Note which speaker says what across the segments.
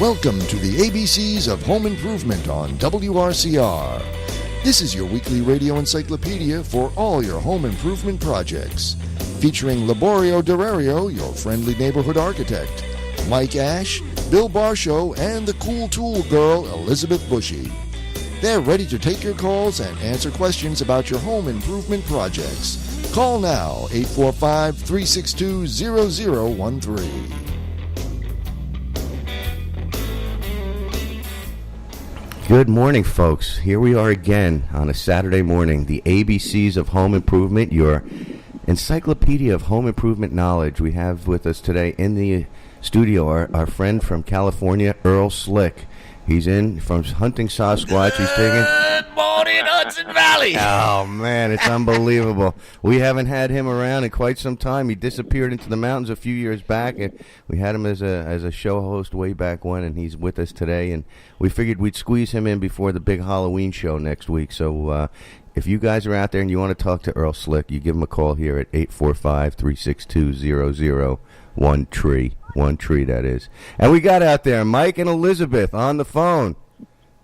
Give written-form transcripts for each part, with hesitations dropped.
Speaker 1: Welcome to the ABCs of Home Improvement on WRCR. This is your weekly radio encyclopedia for all your home improvement projects. Featuring Laborio Durario, your friendly neighborhood architect, Mike Ash, Bill Barshow, and the cool tool girl, Elizabeth Bushy. They're ready to take your calls and answer questions about your home improvement projects. Call now, 845-362-0013.
Speaker 2: Good morning, folks. Here we are again on a Saturday morning. The ABCs of Home Improvement, your encyclopedia of home improvement knowledge. We have with us today in the studio our friend from California, Earl Slick. He's in from hunting Sasquatch. He's taking...
Speaker 3: Good morning, Hudson Valley.
Speaker 2: Oh, man, it's unbelievable. We haven't had him around in quite some time. He disappeared into the mountains a few years back, and we had him as a show host way back when, and he's with us today. And we figured we'd squeeze him in before the big Halloween show next week. So if you guys are out there and you want to talk to Earl Slick, you give him a call here at 845-362-0013. One tree, that is. And we got out there Mike and Elizabeth on the phone.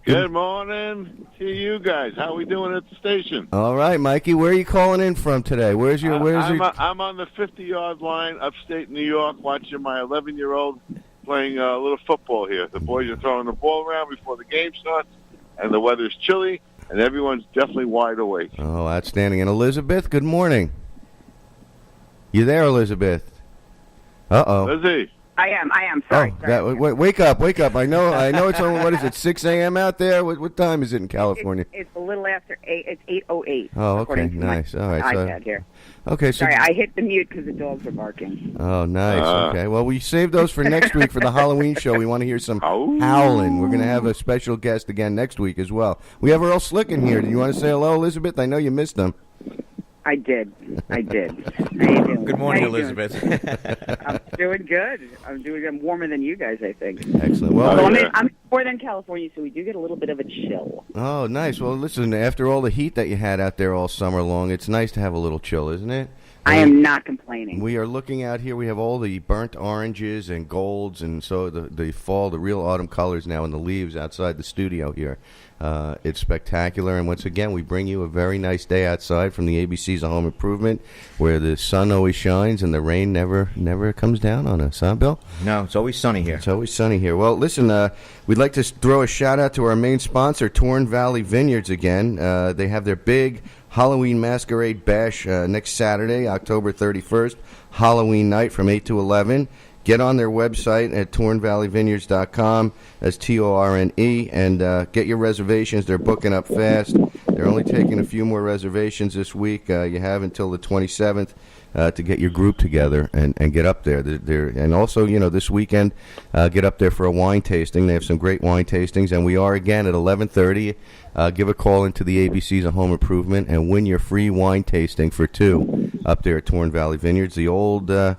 Speaker 4: Good morning to you guys. How are we doing at the station?
Speaker 2: All right, Mikey, where are you calling in from today? I'm
Speaker 4: on the 50-yard line, upstate New York, watching my 11-year-old playing a little football here. The boys are throwing the ball around before the game starts, and the weather's chilly, and everyone's definitely wide awake.
Speaker 2: Oh, outstanding. And Elizabeth, good morning. You there, Elizabeth? Uh-oh.
Speaker 4: Lizzie.
Speaker 5: I am. Sorry.
Speaker 2: Wake up. I know it's only, what is it, 6 a.m. out there? What time is it in California?
Speaker 5: It's a little after 8. It's 8:08.
Speaker 2: Oh, okay, nice. All right.
Speaker 5: iPad here.
Speaker 2: Okay, so...
Speaker 5: Sorry, I hit the mute because the dogs are barking.
Speaker 2: Oh, nice. Okay. Well, we saved those for next week for the Halloween show. We want to hear some howling. We're going to have a special guest again next week as well. We have Earl Slick in here. Do you want to say hello, Elizabeth? I know you missed him.
Speaker 5: I did. How you doing?
Speaker 3: Good morning, Elizabeth.
Speaker 5: I'm doing good. I'm warmer than you guys, I think.
Speaker 2: Excellent. Well,
Speaker 5: I'm in Northern California, so we do get a little bit of a chill.
Speaker 2: Oh, nice. Well, listen, after all the heat that you had out there all summer long, it's nice to have a little chill, isn't it?
Speaker 5: I am not complaining.
Speaker 2: We are looking out here. We have all the burnt oranges and golds, and so the fall, the real autumn colors now in the leaves outside the studio here. It's spectacular, and once again, we bring you a very nice day outside from the ABCs of Home Improvement, where the sun always shines and the rain never comes down on us, huh, Bill?
Speaker 3: No, it's always sunny here.
Speaker 2: It's always sunny here. Well, listen, we'd like to throw a shout-out to our main sponsor, Torn Valley Vineyards again. They have their big Halloween Masquerade Bash next Saturday, October 31st, Halloween night from 8 to 11. Get on their website at tornvalleyvineyards.com, that's Torne, and get your reservations. They're booking up fast. They're only taking a few more reservations this week. You have until the 27th to get your group together and get up there. And also, this weekend, get up there for a wine tasting. They have some great wine tastings, and we are again at 11:30. Give a call into the ABCs of Home Improvement and win your free wine tasting for two up there at Torn Valley Vineyards, the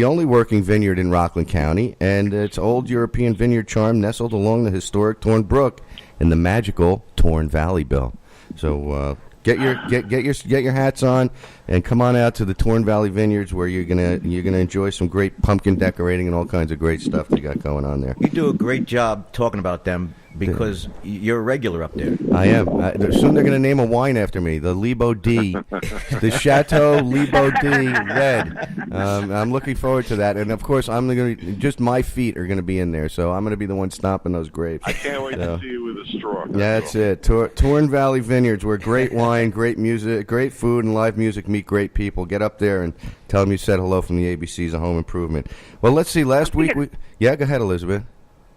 Speaker 2: only working vineyard in Rockland County, and it's old European vineyard charm nestled along the historic Torn Brook in the magical Torn Valley, Bill. So get your hats on and come on out to the Torn Valley Vineyards, where you're gonna enjoy some great pumpkin decorating and all kinds of great stuff they got going on there.
Speaker 3: You do a great job talking about them because you're a regular up there.
Speaker 2: I am. Soon they're going to name a wine after me, the Lebo D, the Chateau Lebo D Red. I'm looking forward to that, and of course, just my feet are going to be in there, so I'm going to be the one stomping those grapes.
Speaker 4: I can't wait to see you with a straw.
Speaker 2: Yeah, that's it. Torn Valley Vineyards, where great wine, great music, great food, and live music meet great people. Get up there and tell them you said hello from the ABCs of Home Improvement. Well, let's see. Last week, go ahead, Elizabeth.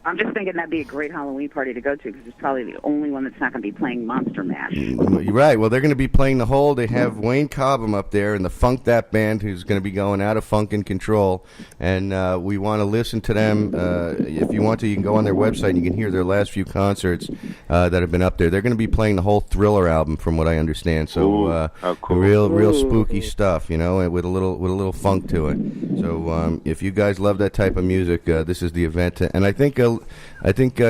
Speaker 5: I'm just thinking that'd be a great Halloween party to go to because it's probably the only one that's not going to be playing Monster Mash.
Speaker 2: You're right. Well, they're going to be playing the whole. They have Wayne Cobham up there and the Funk That Band, who's going to be going out of funk and control. And we want to listen to them. If you want to, you can go on their website and you can hear their last few concerts that have been up there. They're going to be playing the whole Thriller album, from what I understand. So
Speaker 4: how cool.
Speaker 2: real spooky stuff, with a little funk to it. So if you guys love that type of music, this is the event. And I think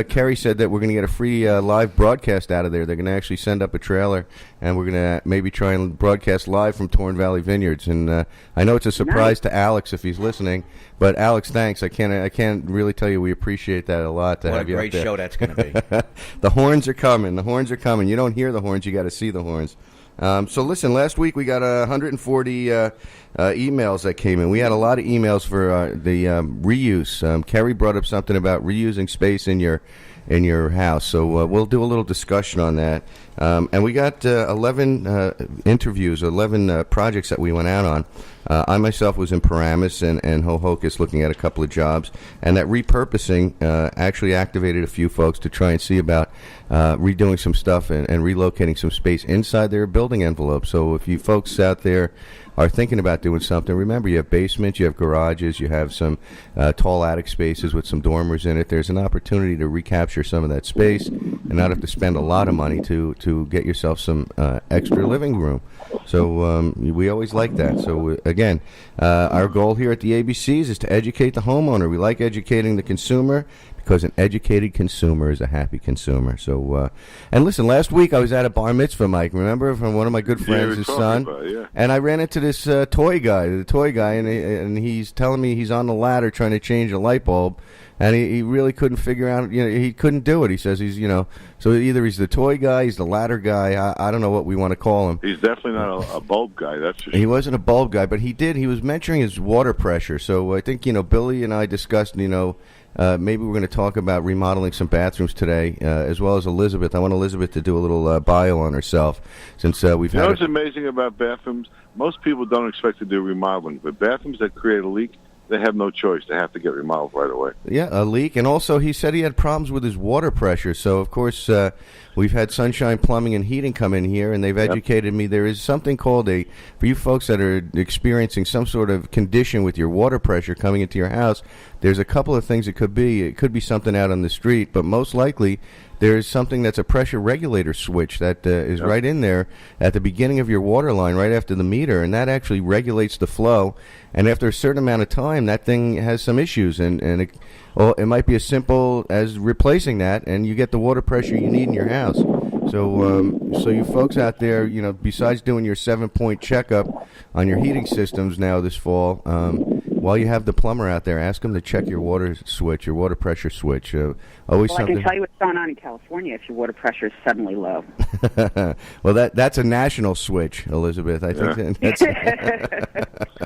Speaker 2: Kerry said that we're going to get a free live broadcast out of there. They're going to actually send up a trailer, and we're going to maybe try and broadcast live from Torn Valley Vineyards. And I know it's a surprise to Alex if he's listening, but Alex, thanks. I can't really tell you we appreciate that a lot. To
Speaker 3: What
Speaker 2: have
Speaker 3: a
Speaker 2: you
Speaker 3: great
Speaker 2: up there.
Speaker 3: show that's going to be.
Speaker 2: The horns are coming. The horns are coming. You don't hear the horns. You got to see the horns. So listen, last week we got 140 emails that came in. We had a lot of emails for the reuse. Kerry brought up something about reusing space in your house. So we'll do a little discussion on that. And we got 11 interviews, 11 projects that we went out on. I myself was in Paramus and Hohokus looking at a couple of jobs. And that repurposing actually activated a few folks to try and see about redoing some stuff and relocating some space inside their building envelope. So if you folks out there are thinking about doing something, remember you have basements, you have garages, you have some tall attic spaces with some dormers in it. There's an opportunity to recapture some of that space and not have to spend a lot of money to get yourself some extra living room. So we always like that. So again, our goal here at the ABCs is to educate the homeowner. We like educating the consumer, because an educated consumer is a happy consumer. So, and listen, last week I was at a bar mitzvah, Mike. Remember, from one of my good friends, his son. And I ran into this toy guy, and he's telling me he's on the ladder trying to change a light bulb, and he really couldn't figure out. He couldn't do it. He says he's so either he's the toy guy, he's the ladder guy. I don't know what we want to call him.
Speaker 4: He's definitely not a bulb guy. That's for sure.
Speaker 2: He wasn't a bulb guy, but he was mentioning his water pressure. So I think Billy and I discussed maybe we're going to talk about remodeling some bathrooms today, as well as Elizabeth. I want Elizabeth to do a little bio on herself, since we've had.
Speaker 4: What's amazing about bathrooms? Most people don't expect to do remodeling, but bathrooms that create a leak, they have no choice. They have to get remodeled right away. Yeah,
Speaker 2: a leak, and also he said he had problems with his water pressure. So of course we've had Sunshine Plumbing and Heating come in here, and they've educated me. There is something called for you folks that are experiencing some sort of condition with your water pressure coming into your house. There's a couple of things it could be. It could be something out on the street, but most likely there's something that's a pressure regulator switch that is right in there at the beginning of your water line, right after the meter, and that actually regulates the flow. And after a certain amount of time, that thing has some issues, and it might be as simple as replacing that, and you get the water pressure you need in your house. So you folks out there, besides doing your 7-point checkup on your heating systems now this fall, while you have the plumber out there, ask him to check your water pressure switch.
Speaker 5: I can tell you what's going on in California if your water pressure is suddenly low.
Speaker 2: Well, that's a national switch, Elizabeth. I think that's.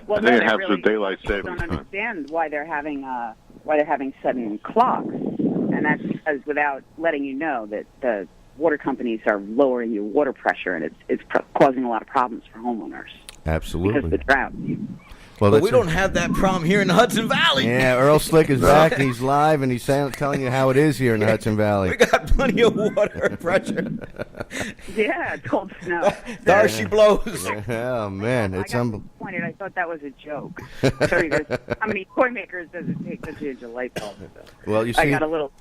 Speaker 5: Well,
Speaker 4: I think it has with daylight savings
Speaker 5: time. I don't
Speaker 4: time.
Speaker 5: understand why they're having sudden clocks, and that's because without letting you know that the water companies are lowering your water pressure, and it's causing a lot of problems for homeowners.
Speaker 2: Absolutely.
Speaker 5: Because of the drought.
Speaker 3: Well, we don't have that problem here in the Hudson Valley.
Speaker 2: Yeah, Earl Slick is back, and he's live, and he's telling you how it is here in the Hudson Valley.
Speaker 3: We got plenty of water pressure.
Speaker 5: Yeah, it's called snow.
Speaker 3: Darcy blows.
Speaker 2: Oh, man.
Speaker 5: I got disappointed. I thought that was a joke. Sorry, how many toy makers does it take to change a light bulb?
Speaker 2: Well, you see,
Speaker 5: I got a little...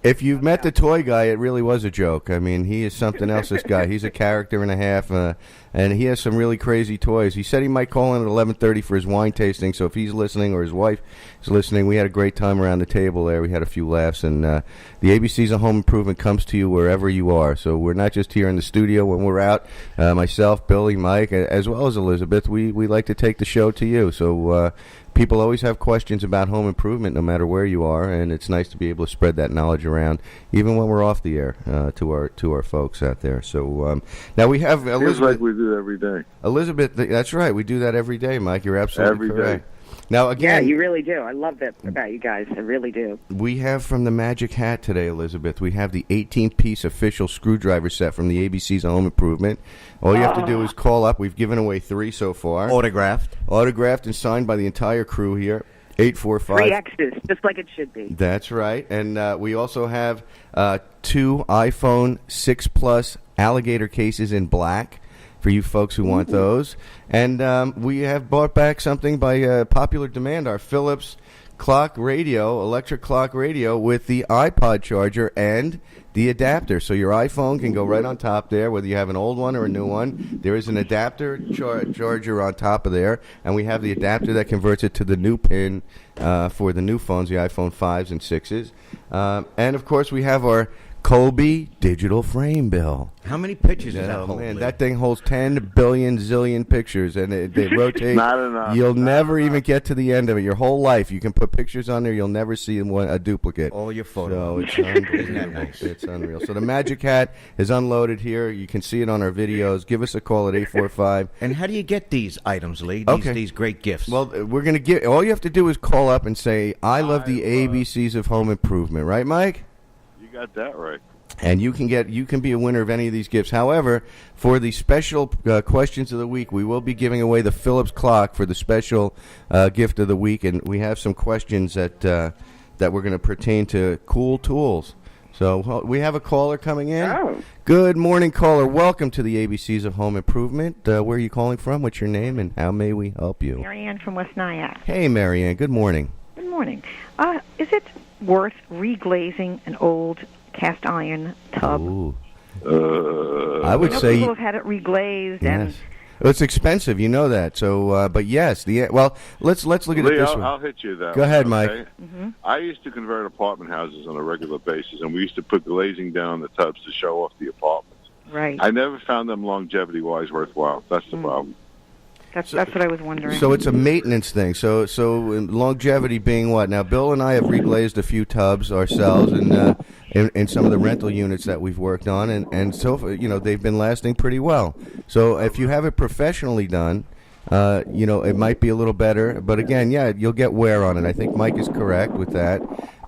Speaker 2: if you've met the toy guy, it really was a joke. I mean, he is something else, this guy. He's a character and a half, and he has some really crazy toys. He said he might call in at 11:30 for his wine tasting, so if he's listening or his wife is listening, we had a great time around the table there. We had a few laughs, and the ABCs of Home Improvement comes to you wherever you are. So we're not just here in the studio when we're out. Myself, Billy, Mike, as well as Elizabeth, we like to take the show to you. So people always have questions about home improvement no matter where you are, and it's nice to be able to spread that knowledge around even when we're off the air to our folks out there. So now we have Elizabeth.
Speaker 4: Feels like we do that every day.
Speaker 2: Elizabeth, that's right. We do that every day, Mike. You're absolutely correct.
Speaker 4: Every day.
Speaker 2: Now, again,
Speaker 5: yeah, you really do. I love that about you guys. I really do.
Speaker 2: We have from the Magic Hat today, Elizabeth, we have the 18-piece official screwdriver set from the ABC's Home Improvement. All you have to do is call up. We've given away 3 so far. Autographed and signed by the entire crew here. 845.
Speaker 5: 3 X's, just like it should be.
Speaker 2: That's right. And we also have 2 iPhone 6 Plus alligator cases in black for you folks who want those. And we have brought back something by popular demand, our Philips clock radio, electric clock radio with the iPod charger and the adapter. So your iPhone can go right on top there, whether you have an old one or a new one. There is an adapter charger on top of there, and we have the adapter that converts it to the new pin for the new phones, the iPhone 5s and 6s. And, of course, we have our Kobe digital frame, Bill.
Speaker 3: How many pictures does that
Speaker 2: Oh,
Speaker 3: hold?
Speaker 2: man,
Speaker 3: Lee?
Speaker 2: that thing holds 10 billion zillion pictures, and they rotate.
Speaker 4: Not enough.
Speaker 2: You'll never even get to the end of it. Your whole life, you can put pictures on there. You'll never see a duplicate.
Speaker 3: All your
Speaker 2: So
Speaker 3: photos.
Speaker 2: it's unbelievable.
Speaker 3: Isn't that nice?
Speaker 2: It's unreal. So the Magic Hat is unloaded here. You can see it on our videos. Give us a call at 845.
Speaker 3: And how do you get these items, Lee?
Speaker 2: Okay.
Speaker 3: These great gifts.
Speaker 2: Well, we're going to get. All you have to do is call up and say, "I love the ABCs of home improvement." Right, Mike?
Speaker 4: You got that right.
Speaker 2: And you can be a winner of any of these gifts. However, for the special questions of the week, we will be giving away the Philips clock for the special gift of the week, and we have some questions that we're going to pertain to cool tools. So we have a caller coming in.
Speaker 5: Oh.
Speaker 2: Good morning, caller. Welcome to the ABCs of Home Improvement. Where are you calling from? What's your name, and how may we help you?
Speaker 6: Marianne from West Nyack.
Speaker 2: Hey, Marianne. Good morning.
Speaker 6: Good morning. Is it worth reglazing an old cast iron tub?
Speaker 2: Ooh. I would say
Speaker 6: People have had it reglazed, and
Speaker 2: yes. Well, it's expensive, you know that. So, but yes, let's look at
Speaker 4: Lee,
Speaker 2: it this way.
Speaker 4: I'll hit you that.
Speaker 2: Go ahead,
Speaker 4: okay?
Speaker 2: Mike.
Speaker 6: Mm-hmm.
Speaker 4: I used to convert apartment houses on a regular basis, and we used to put glazing down the tubs to show off the apartments.
Speaker 6: right.
Speaker 4: I never found them longevity-wise worthwhile. That's the problem.
Speaker 6: That's what I was wondering.
Speaker 2: So it's a maintenance thing. So longevity being what? Now, Bill and I have reglazed a few tubs ourselves, and in some of the rental units that we've worked on, and so they've been lasting pretty well. So if you have it professionally done, it might be a little better. But again, yeah, you'll get wear on it. I think Mike is correct with that.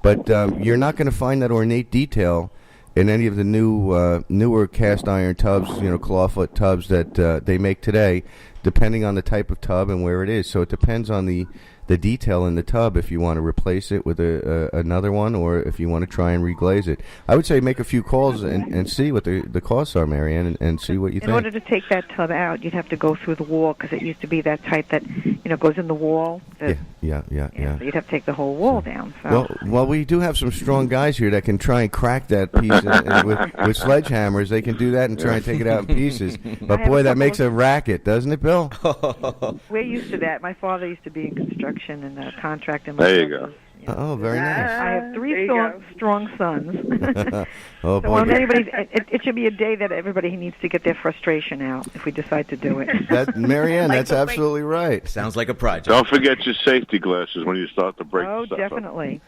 Speaker 2: But you're not going to find that ornate detail in any of the newer cast iron tubs, clawfoot tubs that they make today, depending on the type of tub and where it is. So it depends on the detail in the tub if you want to replace it with another one, or if you want to try and reglaze it. I would say make a few calls and see what the costs are, Marianne, and see what you think.
Speaker 6: In order to take that tub out, you'd have to go through the wall, because it used to be that type that goes in the wall.
Speaker 2: Yeah.
Speaker 6: So you'd have to take the whole wall down. So.
Speaker 2: Well, we do have some strong guys here that can try and crack that piece with sledgehammers. They can do that and try and take it out in pieces. But boy, that makes a racket, doesn't it, Bill?
Speaker 6: We're used to that. My father used to be in construction and contract. And
Speaker 4: There you go.
Speaker 2: Oh, very nice.
Speaker 6: I have three strong sons.
Speaker 2: Oh,
Speaker 6: So
Speaker 2: boy.
Speaker 6: when it should be a day that everybody needs to get their frustration out if we decide to do it.
Speaker 2: Marianne, that's absolutely right.
Speaker 3: Sounds like a project.
Speaker 4: Don't forget your safety glasses when you start to break
Speaker 6: Oh,
Speaker 4: the stuff up.
Speaker 6: definitely.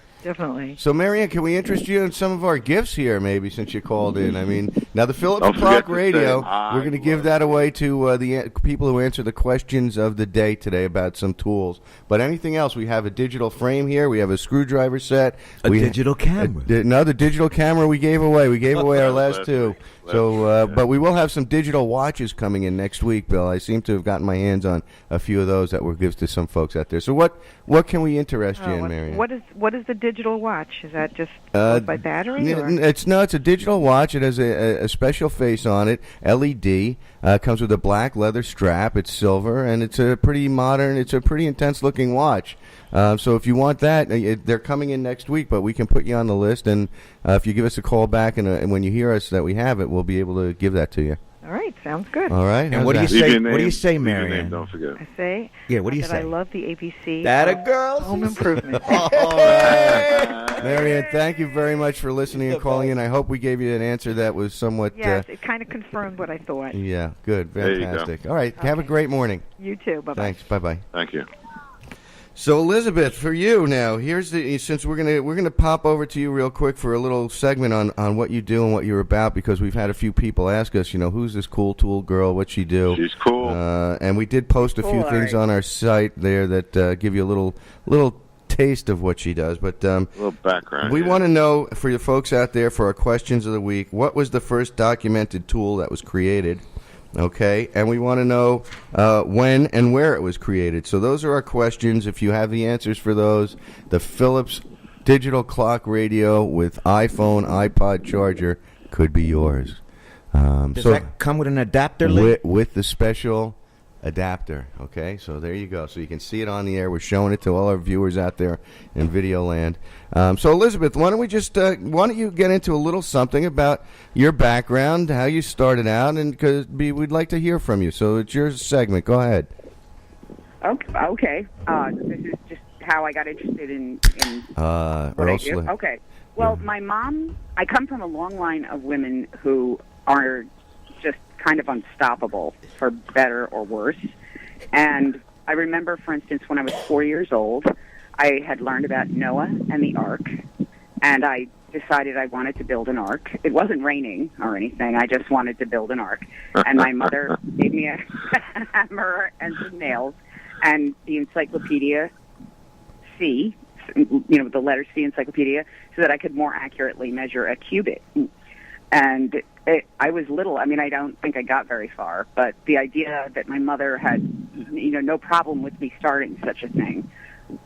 Speaker 2: So, Marianne, can we interest you in some of our gifts here, maybe, since you called in? I mean, now the Philips
Speaker 4: Don't
Speaker 2: Clock
Speaker 4: forget to
Speaker 2: Radio,
Speaker 4: say, "I
Speaker 2: we're going to give
Speaker 4: love
Speaker 2: that away to the people who answer the questions of the day today about some tools. But anything else, we have a digital frame here. We have a screwdriver set.
Speaker 3: A digital camera.
Speaker 2: No, the digital camera we gave away. We gave away our last two. So, but we will have some digital watches coming in next week, Bill. I seem to have gotten my hands on a few of those that we'll give to some folks out there. So what can we interest you in, Marianne?
Speaker 6: What is the digital watch? Is that just goes by battery? Or?
Speaker 2: It's a digital watch. It has a special face on it, LED. Comes with a black leather strap. It's silver, and it's a pretty modern. It's a pretty intense looking watch. So if you want that, they're coming in next week, but we can put you on the list. And if you give us a call back, and when you hear us that we have it, we'll be able to give that to you.
Speaker 6: All right, sounds good.
Speaker 2: All right.
Speaker 3: And what do you
Speaker 2: How's
Speaker 4: Leave
Speaker 3: say?
Speaker 4: your name,
Speaker 3: What do you say,
Speaker 4: leave your name,
Speaker 3: Marianne?
Speaker 4: don't forget.
Speaker 6: I say,
Speaker 3: Yeah, what do you
Speaker 6: that
Speaker 3: say?
Speaker 6: I love the ABC.
Speaker 3: That a
Speaker 6: of
Speaker 3: girl?
Speaker 6: Home improvement.
Speaker 2: All right. Marianne, thank you very much for listening and calling in. I hope we gave you an answer that was somewhat.
Speaker 6: Yes, it kind of confirmed what I thought.
Speaker 2: Yeah, good.
Speaker 4: There you go.
Speaker 2: Fantastic. All right. Have a great morning.
Speaker 6: You too. Bye-bye.
Speaker 2: Thanks. Bye-bye.
Speaker 4: Thank you.
Speaker 2: So Elizabeth, for you now, since we're gonna pop over to you real quick for a little segment on what you do and what you're about, because we've had a few people ask us, who's this cool tool girl, what's she do?
Speaker 4: She's cool.
Speaker 2: And we did post a few things on our site there that give you a little taste of what she does. But
Speaker 4: a little background.
Speaker 2: we
Speaker 4: yeah.
Speaker 2: want to know, for your folks out there, for our questions of the week, what was the first documented tool that was created? Okay, and we want to know when and where it was created. So those are our questions. If you have the answers for those, the Philips digital clock radio with iPhone, iPod charger could be yours.
Speaker 3: Does that come with an adapter, Lee?
Speaker 2: With the special adapter. Okay, so there you go. So you can see it on the air. We're showing it to all our viewers out there in video land. So Elizabeth, why don't you get into a little something about your background, how you started out, and because we'd like to hear from you. So it's your segment. Go ahead.
Speaker 5: Okay. This is just how I got interested in what I do. Okay. Well, my mom, I come from a long line of women who are just kind of unstoppable, for better or worse. And I remember, for instance, when I was 4 years old, I had learned about Noah and the Ark, and I decided I wanted to build an ark. It wasn't raining or anything. I just wanted to build an ark. And my mother gave me a hammer and some nails and the Encyclopedia C, the letter C encyclopedia, so that I could more accurately measure a cubit. And I was little. I mean, I don't think I got very far, but the idea that my mother had, no problem with me starting such a thing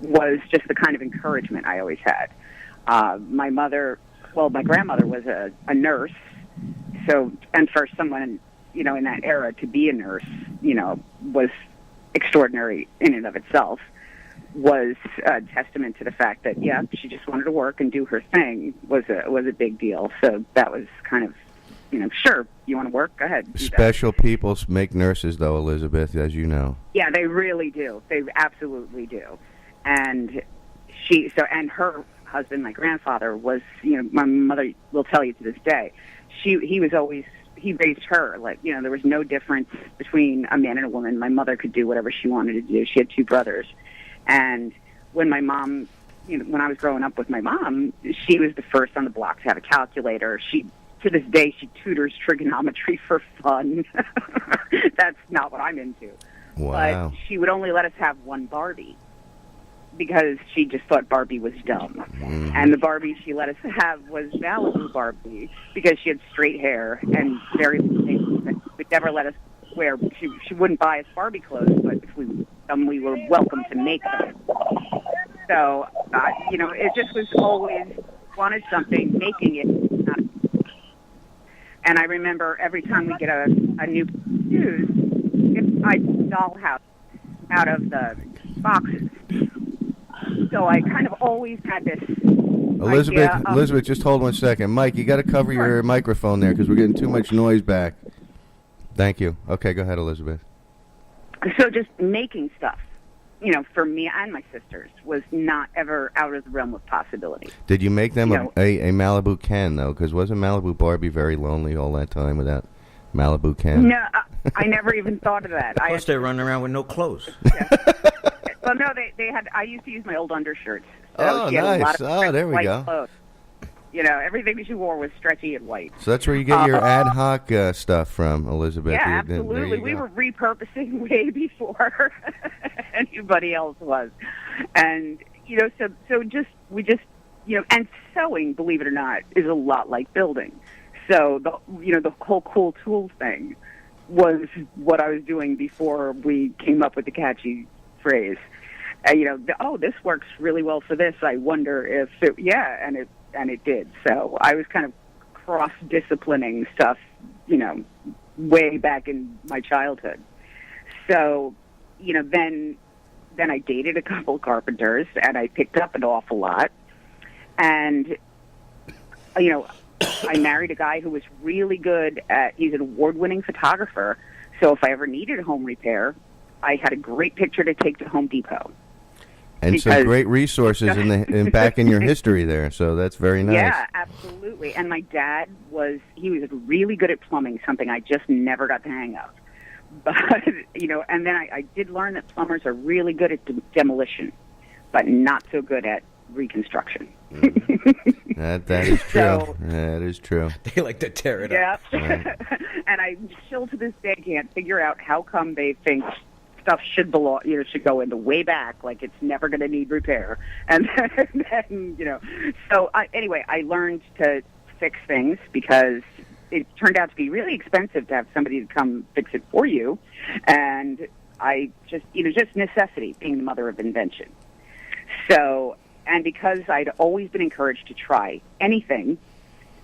Speaker 5: was just the kind of encouragement I always had. My grandmother was a nurse, and for someone, in that era to be a nurse, was extraordinary in and of itself. Was a testament to the fact that, she just wanted to work and do her thing was a big deal. So that was kind of, sure, you want to work? Go ahead.
Speaker 2: Special people make nurses, though, Elizabeth, as you know.
Speaker 5: Yeah, they really do. They absolutely do. And and her husband, my grandfather, was, my mother will tell you to this day, he raised her like, there was no difference between a man and a woman. My mother could do whatever she wanted to do. She had two brothers. And when my mom, when I was growing up with my mom, she was the first on the block to have a calculator. To this day, she tutors trigonometry for fun. That's not what I'm into.
Speaker 2: Wow. But
Speaker 5: she would only let us have one Barbie because she just thought Barbie was dumb.
Speaker 2: Mm-hmm.
Speaker 5: And the Barbie she let us have was Malibu Barbie because she had straight hair and very would never let us wear. She wouldn't buy us Barbie clothes, but if we were welcome to make them. So, it just was always wanted something, making it. And I remember every time we get a new shoes, if I dollhouse out of the boxes. So I kind of always had this.
Speaker 2: Elizabeth, just hold 1 second. Mike, you got to cover your microphone there because we're getting too much noise back. Thank you. Okay, go ahead, Elizabeth.
Speaker 5: So just making stuff, for me and my sisters was not ever out of the realm of possibility.
Speaker 2: Did you make them a Malibu Ken, though? Because wasn't Malibu Barbie very lonely all that time without Malibu Ken?
Speaker 5: No, I never even thought of that.
Speaker 3: Plus, they're running around with no clothes.
Speaker 5: Yeah. Well, no, they had. I used to use my old undershirts. So she had a lot of
Speaker 2: there we go.
Speaker 5: Clothes. Everything that she wore was stretchy and white.
Speaker 2: So that's where you get your ad hoc stuff from, Elizabeth.
Speaker 5: Yeah, absolutely. We were repurposing way before anybody else was. And, and sewing, believe it or not, is a lot like building. So, the whole cool tools thing was what I was doing before we came up with the catchy phrase. This works really well for this. I wonder if and it did. So I was kind of cross-disciplining stuff, way back in my childhood. So, then I dated a couple carpenters, and I picked up an awful lot. And, I married a guy who was really good he's an award-winning photographer. So if I ever needed a home repair, I had a great picture to take to Home Depot.
Speaker 2: And some great resources back in your history there, so that's very nice.
Speaker 5: Yeah, absolutely. And my dad was really good at plumbing, something I just never got the hang of. But, and then I did learn that plumbers are really good at demolition, but not so good at reconstruction.
Speaker 2: Mm-hmm. That is true. That is true.
Speaker 3: They like to tear it up.
Speaker 5: Yeah. And I still to this day can't figure out how come they think stuff should go in the way back, like it's never going to need repair. And then, So anyway, I learned to fix things because it turned out to be really expensive to have somebody to come fix it for you. And I just necessity being the mother of invention. So, and because I'd always been encouraged to try anything,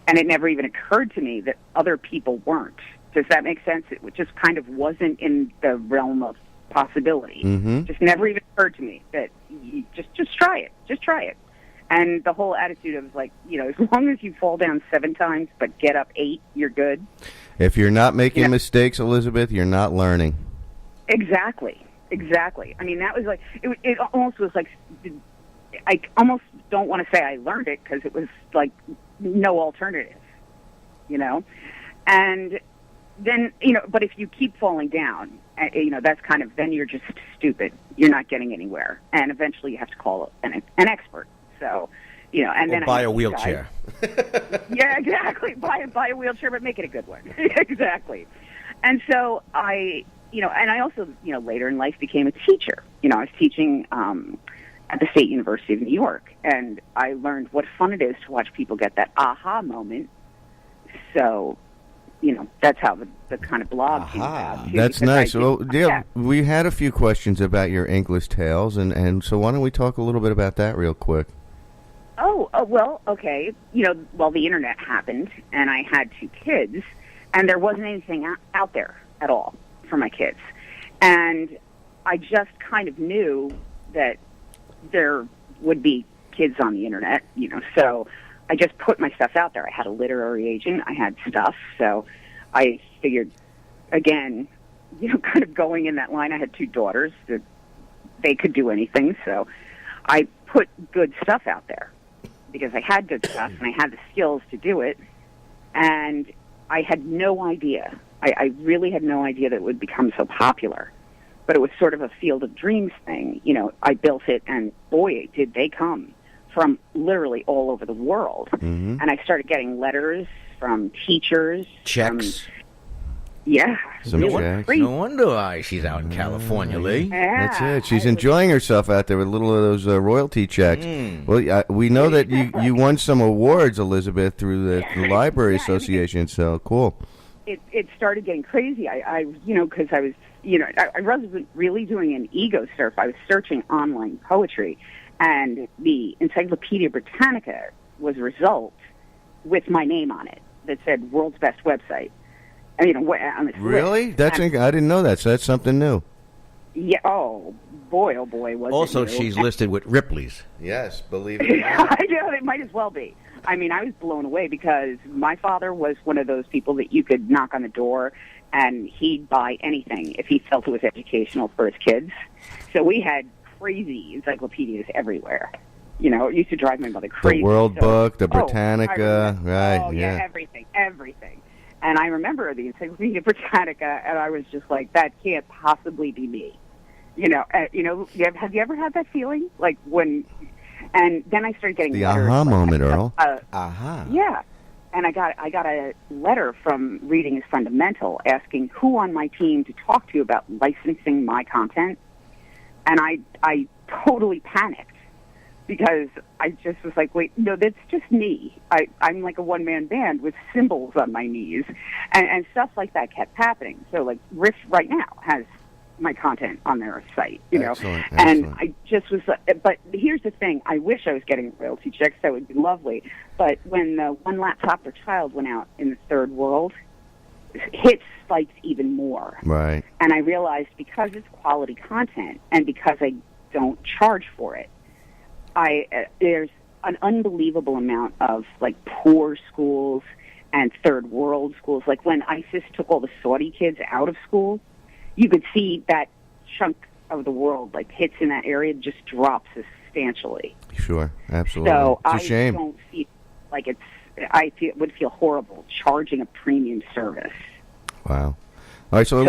Speaker 5: and it never even occurred to me that other people weren't. Does that make sense? It just kind of wasn't in the realm of possibility.
Speaker 2: Mm-hmm.
Speaker 5: Just never even occurred to me that you just try it. Just try it. And the whole attitude of like, as long as you fall down 7 times but get up 8, you're good.
Speaker 2: If you're not making mistakes, Elizabeth, you're not learning.
Speaker 5: Exactly. I mean, that was like, it almost was like, I almost don't want to say I learned it because it was like no alternative, And then, but if you keep falling down, that's kind of, then you're just stupid. You're not getting anywhere. And eventually you have to call an expert. So, and then
Speaker 3: buy a wheelchair.
Speaker 5: Yeah, exactly. Buy a wheelchair, but make it a good one. Exactly. And so and I also, later in life became a teacher. I was teaching at the State University of New York, and I learned what fun it is to watch people get that aha moment. So, that's how the kind of blog came about. Too,
Speaker 2: that's nice. We had a few questions about your English tales, and so why don't we talk a little bit about that real quick?
Speaker 5: Oh, well, okay. The internet happened, and I had 2 kids, and there wasn't anything out there at all for my kids. And I just kind of knew that there would be kids on the internet, so I just put my stuff out there. I had a literary agent. I had stuff, so I figured, again, kind of going in that line. I had 2 daughters that they could do anything, so I put good stuff out there because I had good stuff and I had the skills to do it, and I had no idea. I really had no idea that it would become so popular, but it was sort of a Field of Dreams thing. I built it, and boy, did they come from literally all over the world.
Speaker 2: Mm-hmm.
Speaker 5: And I started getting letters from teachers.
Speaker 3: Checks.
Speaker 2: Some checks.
Speaker 3: No wonder why she's out in California, Lee.
Speaker 5: Yeah,
Speaker 2: That's it. She's enjoying herself out there with a little of those royalty checks. Well, we know that you won some awards, Elizabeth, through the Library Association, so cool.
Speaker 5: It started getting crazy. Because I was, I wasn't really doing an ego surf. I was searching online poetry, and the Encyclopedia Britannica was a result with my name on it that said "World's Best Website." On this
Speaker 2: Really?
Speaker 5: list.
Speaker 2: I didn't know that. So that's something new.
Speaker 5: Yeah. Oh boy. Was
Speaker 3: Also,
Speaker 5: it new.
Speaker 3: she's listed with Ripley's.
Speaker 2: Yes, believe it or not.
Speaker 5: I know, it might as well be. I mean, I was blown away because my father was one of those people that you could knock on the door and he'd buy anything if he felt it was educational for his kids. So we had crazy encyclopedias everywhere. It used to drive my mother crazy.
Speaker 2: The World Book, the Britannica, right?
Speaker 5: Oh, yeah, everything. And I remember the Encyclopedia Britannica, and I was just like, that can't possibly be me. Have you ever had that feeling? Like when... And then I started getting
Speaker 2: the
Speaker 5: letters,
Speaker 2: aha moment, Earl.
Speaker 3: Aha.
Speaker 5: Yeah, and I got a letter from Reading is Fundamental asking who on my team to talk to about licensing my content, and I totally panicked because I just was like, wait, no, that's just me. I'm like a one-man band with cymbals on my knees, and stuff like that kept happening. So like Riff right now has my content on their site,
Speaker 2: Excellent.
Speaker 5: And I just was, but here's the thing, I wish I was getting royalty checks, that would be lovely, but when the One Laptop Per Child went out in the third world, hits spiked even more.
Speaker 2: Right.
Speaker 5: And I realized because it's quality content and because I don't charge for it, there's an unbelievable amount of like poor schools and third world schools. Like when ISIS took all the Saudi kids out of school, you could see that chunk of the world, like hits in that area, just drops substantially.
Speaker 2: Sure, absolutely.
Speaker 5: So
Speaker 2: it's a shame.
Speaker 5: I don't feel like would feel horrible charging a premium service.
Speaker 2: Wow. All right, so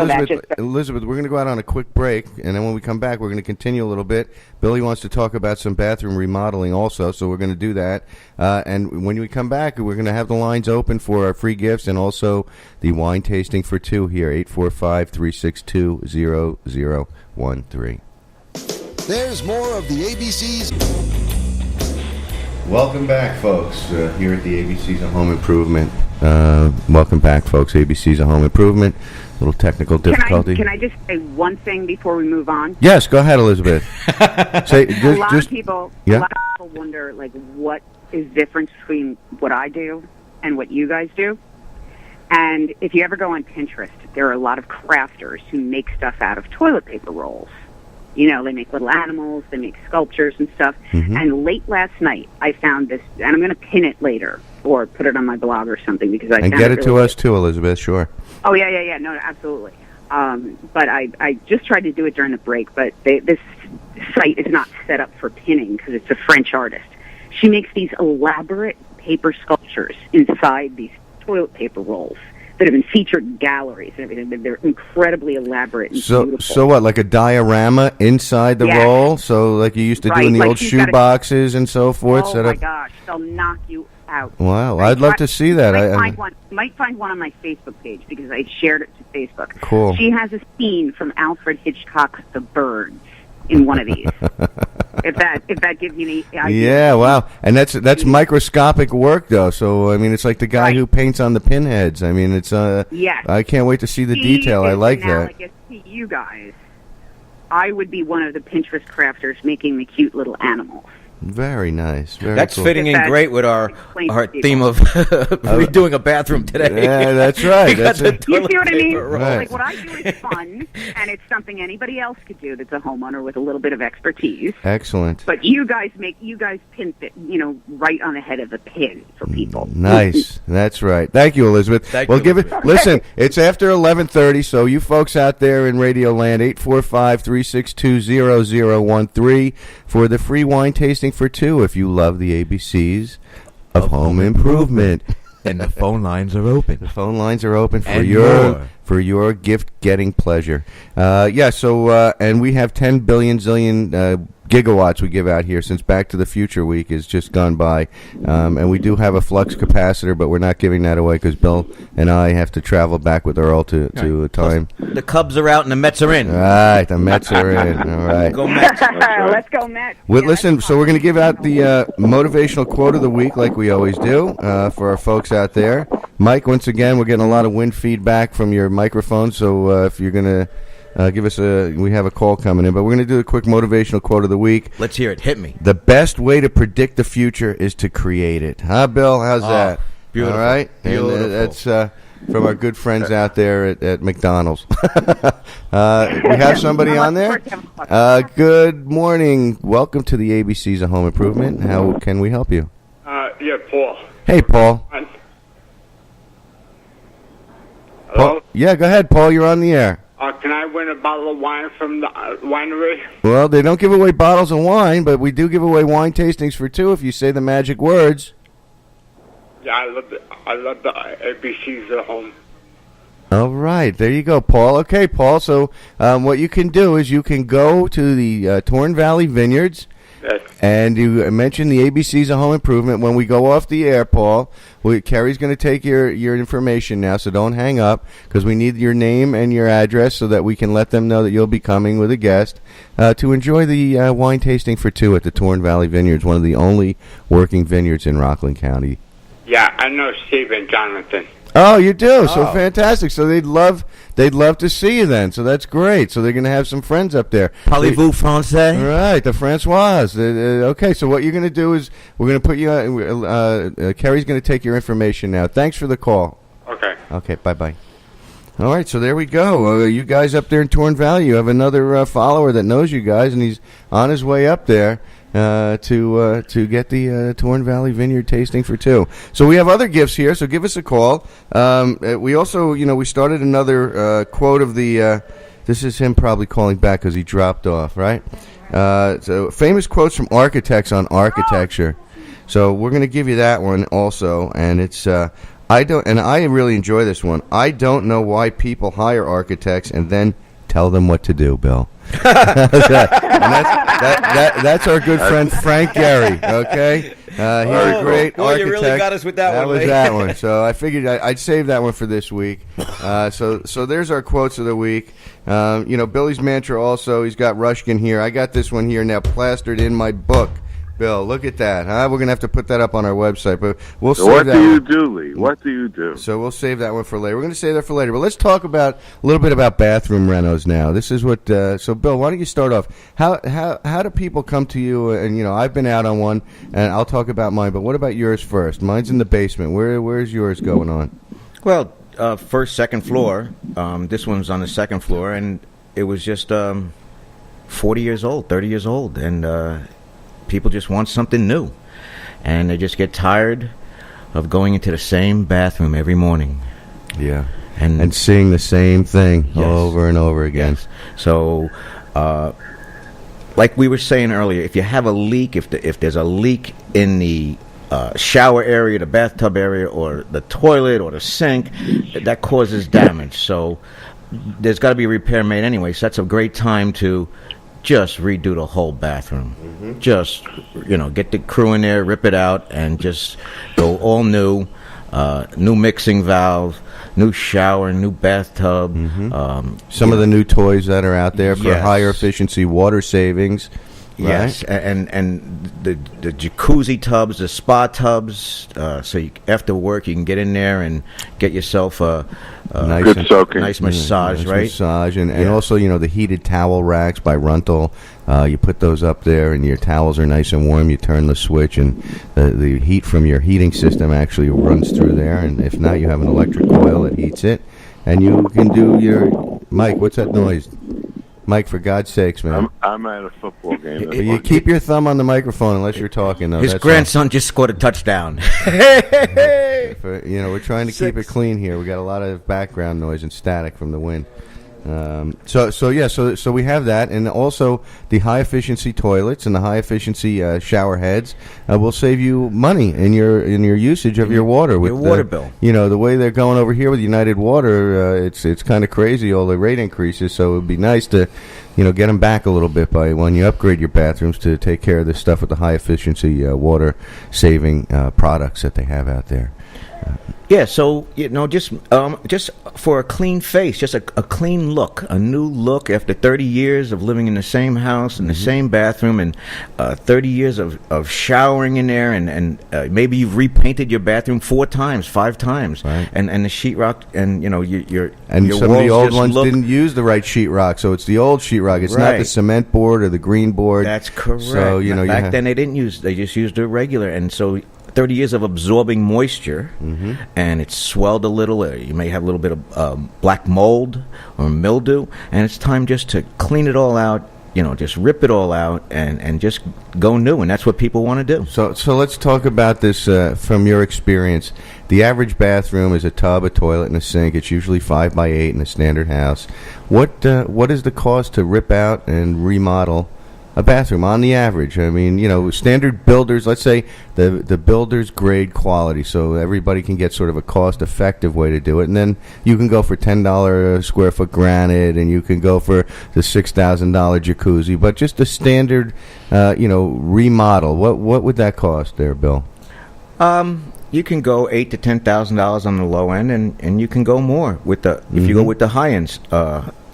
Speaker 2: Elizabeth, we're going to go out on a quick break, and then when we come back, we're going to continue a little bit. Billy wants to talk about some bathroom remodeling also, so we're going to do that. And when we come back, we're going to have the lines open for our free gifts and also the wine tasting for 2 here, 845-362-0013.
Speaker 1: There's more of the ABCs.
Speaker 2: Welcome back, folks, here at the ABCs of Home Improvement. Welcome back, folks, ABCs of Home Improvement. Little technical difficulty.
Speaker 5: Can I just say one thing before we move on?
Speaker 2: Yes, go ahead, Elizabeth.
Speaker 5: A lot of people wonder, like, what is different between what I do and what you guys do. And if you ever go on Pinterest, there are a lot of crafters who make stuff out of toilet paper rolls. You know, they make little animals, they make sculptures and stuff.
Speaker 2: Mm-hmm.
Speaker 5: And late last night, I found this, and I'm going to pin it later or put it on my blog or something because I
Speaker 2: And
Speaker 5: found
Speaker 2: get it to
Speaker 5: really
Speaker 2: us too, Elizabeth, sure.
Speaker 5: Oh, yeah. No, absolutely. But I just tried to do it during the break, but this site is not set up for pinning because it's a French artist. She makes these elaborate paper sculptures inside these toilet paper rolls that have been featured in galleries and everything. They're incredibly elaborate and beautiful.
Speaker 2: So what, like a diorama inside the
Speaker 5: Yes.
Speaker 2: roll? So like you used to do
Speaker 5: Right,
Speaker 2: in the
Speaker 5: like
Speaker 2: old
Speaker 5: she's
Speaker 2: shoe
Speaker 5: got a-
Speaker 2: boxes and so forth?
Speaker 5: Oh,
Speaker 2: set
Speaker 5: my
Speaker 2: up.
Speaker 5: gosh. They'll knock you out.
Speaker 2: Wow, I'd love to see that.
Speaker 5: Might find one on my Facebook page because I shared it to Facebook.
Speaker 2: Cool.
Speaker 5: She has a scene from Alfred Hitchcock's The Birds in one of these. if that gives you the idea.
Speaker 2: Yeah, wow. And that's microscopic work, though. So, I mean, it's like the guy
Speaker 5: Right.
Speaker 2: who paints on the pinheads. I mean, it's
Speaker 5: Yes.
Speaker 2: I can't wait to see the
Speaker 5: She
Speaker 2: detail. I
Speaker 5: is
Speaker 2: like that.
Speaker 5: analogous to you guys. I would be one of the Pinterest crafters making the cute little animals.
Speaker 2: Very nice. Very
Speaker 3: That's
Speaker 2: cool.
Speaker 3: fitting in
Speaker 5: That
Speaker 3: great with our
Speaker 5: explains people.
Speaker 3: theme of redoing a bathroom today.
Speaker 2: Yeah, that's right.
Speaker 3: We got
Speaker 2: That's
Speaker 3: the
Speaker 2: it.
Speaker 5: You
Speaker 3: toilet
Speaker 5: see what I mean?
Speaker 3: paper roll.
Speaker 2: Right.
Speaker 5: Like what I do is fun, and it's something anybody else could do that's a homeowner with a little bit of expertise.
Speaker 2: Excellent.
Speaker 5: But you guys pin it, right on the head of the pin for people.
Speaker 2: Nice. That's right. Thank you, Elizabeth.
Speaker 3: Thank
Speaker 2: well,
Speaker 3: you,
Speaker 2: give it.
Speaker 3: Elizabeth.
Speaker 2: Listen, it's after 11:30, so you folks out there in Radio Land, 845-362-0013 for the free wine tasting for two. If you love the ABCs of home improvement,
Speaker 3: And the phone lines are open.
Speaker 2: the phone lines are open for
Speaker 3: And
Speaker 2: your
Speaker 3: more.
Speaker 2: gift getting pleasure. So and we have 10 billion zillion gigawatts we give out here since Back to the Future Week has just gone by. And we do have a flux capacitor, but we're not giving that away because Bill and I have to travel back with Earl to a time.
Speaker 3: The Cubs are out and the Mets are in.
Speaker 2: All right, the Mets are in. All right.
Speaker 3: Go Mets.
Speaker 5: Let's go, Matt.
Speaker 2: Well, listen, so we're going to give out the motivational quote of the week like we always do for our folks out there. Mike, once again, we're getting a lot of wind feedback from your microphone, so if you're going to give us we have a call coming in, but we're going to do a quick motivational quote of the week.
Speaker 3: Let's hear it. Hit me.
Speaker 2: The best way to predict the future is to create it. Huh, Bill? How's that?
Speaker 3: Beautiful.
Speaker 2: All right?
Speaker 3: Beautiful.
Speaker 2: And, that's from our good friends out there at McDonald's. We have somebody on there. Good morning. Welcome to the ABCs of Home Improvement. How can we help you?
Speaker 7: Yeah, Paul.
Speaker 2: Hey, Paul.
Speaker 7: Hello?
Speaker 2: Yeah, go ahead, Paul. You're on the air.
Speaker 7: Can I win a bottle of wine from the winery?
Speaker 2: Well, they don't give away bottles of wine, but we do give away wine tastings for two if you say the magic words.
Speaker 7: Yeah, I love the ABCs at home.
Speaker 2: All right, there you go, Paul. Okay, Paul, so what you can do is you can go to the Torn Valley Vineyards,
Speaker 7: Yes.
Speaker 2: and you mention the ABCs of Home Improvement. When we go off the air, Paul, Carrie's going to take your information now, so don't hang up, because we need your name and your address so that we can let them know that you'll be coming with a guest to enjoy the wine tasting for two at the Torn Valley Vineyards, one of the only working vineyards in Rockland County.
Speaker 7: Yeah, I know Steve and Jonathan.
Speaker 2: Oh, you do? So fantastic. So they'd love to see you then. So that's great. So they're going to have some friends up there.
Speaker 3: Parlez-vous français?
Speaker 2: Right, the Francois. Okay, so what you're going to do is we're going to put you Carrie's going to take your information now. Thanks for the call.
Speaker 7: Okay.
Speaker 2: Okay, bye-bye. All right, so there we go. You guys up there in Torn Valley, you have another follower that knows you guys, and he's on his way up there to get the Torn Valley Vineyard tasting for two. So we have other gifts here, so give us a call. We also, we started another quote of the, this is him probably calling back because he dropped off, right? So famous quotes from architects on architecture. So we're going to give you that one also, and it's, I really enjoy this one. I don't know why people hire architects and then tell them what to do, Bill. That's our good friend Frank Gehry. Okay, he's a great architect.
Speaker 3: You really got us with that one.
Speaker 2: That was that one. So I figured I'd save that one for this week. So there's our quotes of the week. Billy's mantra also. He's got Rushkin here. I got this one here now plastered in my book. Bill, look at that. We're going to have to put that up on our website, but we'll save that one.
Speaker 4: What do you do, Lee? What do you do?
Speaker 2: So we'll save that one for later. We're going to save that for later. But let's talk about a little bit about bathroom renos now. This is what. So, Bill, why don't you start off? How do people come to you? And I've been out on one, and I'll talk about mine. But what about yours first? Mine's in the basement. Where's yours going on?
Speaker 3: Well, first, second floor. This one's on the second floor, and it was just 40 years old, 30 years old, and people just want something new, and they just get tired of going into the same bathroom every morning.
Speaker 2: Yeah. And seeing the same thing
Speaker 3: Yes.
Speaker 2: over and over again.
Speaker 3: Yes. So, like we were saying earlier, if you have a leak, if there's a leak in the shower area, the bathtub area, or the toilet, or the sink, that causes damage. So there's got to be a repair made anyway. So that's a great time to just redo the whole bathroom. Just, get the crew in there, rip it out, and just go all new. New mixing valve, new shower, new bathtub.
Speaker 2: Some of the new toys that are out there for
Speaker 3: Yes.
Speaker 2: higher efficiency water savings.
Speaker 3: Yes,
Speaker 2: Right?
Speaker 3: and the jacuzzi tubs, the spa tubs. So after work, you can get in there and get yourself a
Speaker 2: Nice
Speaker 4: Good
Speaker 2: and-
Speaker 4: soaking.
Speaker 3: nice massage,
Speaker 2: Nice
Speaker 3: right?
Speaker 2: Massage, and
Speaker 3: Yeah.
Speaker 2: also, the heated towel racks by Runtal. You put those up there, and your towels are nice and warm. You turn the switch, and the heat from your heating system actually runs through there. And if not, you have an electric coil that heats it, and you can do your Mike. What's that noise? Mike, for God's sakes, man!
Speaker 4: I'm at a football game. That's
Speaker 2: You
Speaker 4: fine.
Speaker 2: keep your thumb on the microphone unless you're talking. Though.
Speaker 3: His
Speaker 2: That's
Speaker 3: grandson just scored a touchdown.
Speaker 2: all. We're trying to keep it clean here. We got a lot of background noise and static from the wind. So we have that, and also the high efficiency toilets and the high efficiency shower heads will save you money in your usage of your water. With
Speaker 3: Your water bill.
Speaker 2: The way they're going over here with United Water, it's kind of crazy, all the rate increases. So it would be nice to, get them back a little bit by when you upgrade your bathrooms to take care of this stuff with the high efficiency water saving products that they have out there.
Speaker 3: Yeah, so just for a clean face, just a clean look, a new look after 30 years of living in the same house, in the same bathroom, and 30 years of showering in there, and maybe you've repainted your bathroom 4 times, 5 times,
Speaker 2: Right.
Speaker 3: and the sheetrock, and your
Speaker 2: Some of the
Speaker 3: walls
Speaker 2: old
Speaker 3: just
Speaker 2: ones
Speaker 3: look,
Speaker 2: didn't use the right sheetrock, so it's the old sheetrock. It's not the
Speaker 3: Right.
Speaker 2: cement board or the green board.
Speaker 3: That's correct.
Speaker 2: So you
Speaker 3: back then they just used the regular, and so 30 years of absorbing moisture, and it's swelled a little. You may have a little bit of black mold or mildew, and it's time just to clean it all out. Just rip it all out and just go new, and that's what people want to do.
Speaker 2: So let's talk about this from your experience. The average bathroom is a tub, a toilet, and a sink. It's usually 5 by 8 in a standard house. What is the cost to rip out and remodel a bathroom on the average? I mean, standard builders, let's say the builder's grade quality, so everybody can get sort of a cost-effective way to do it. And then you can go for $10 a square foot granite, and you can go for the $6,000 jacuzzi. But just a standard, remodel, what would that cost there, Bill?
Speaker 3: You can go $8,000 to $10,000 on the low end, and you can go more with if you go with the high end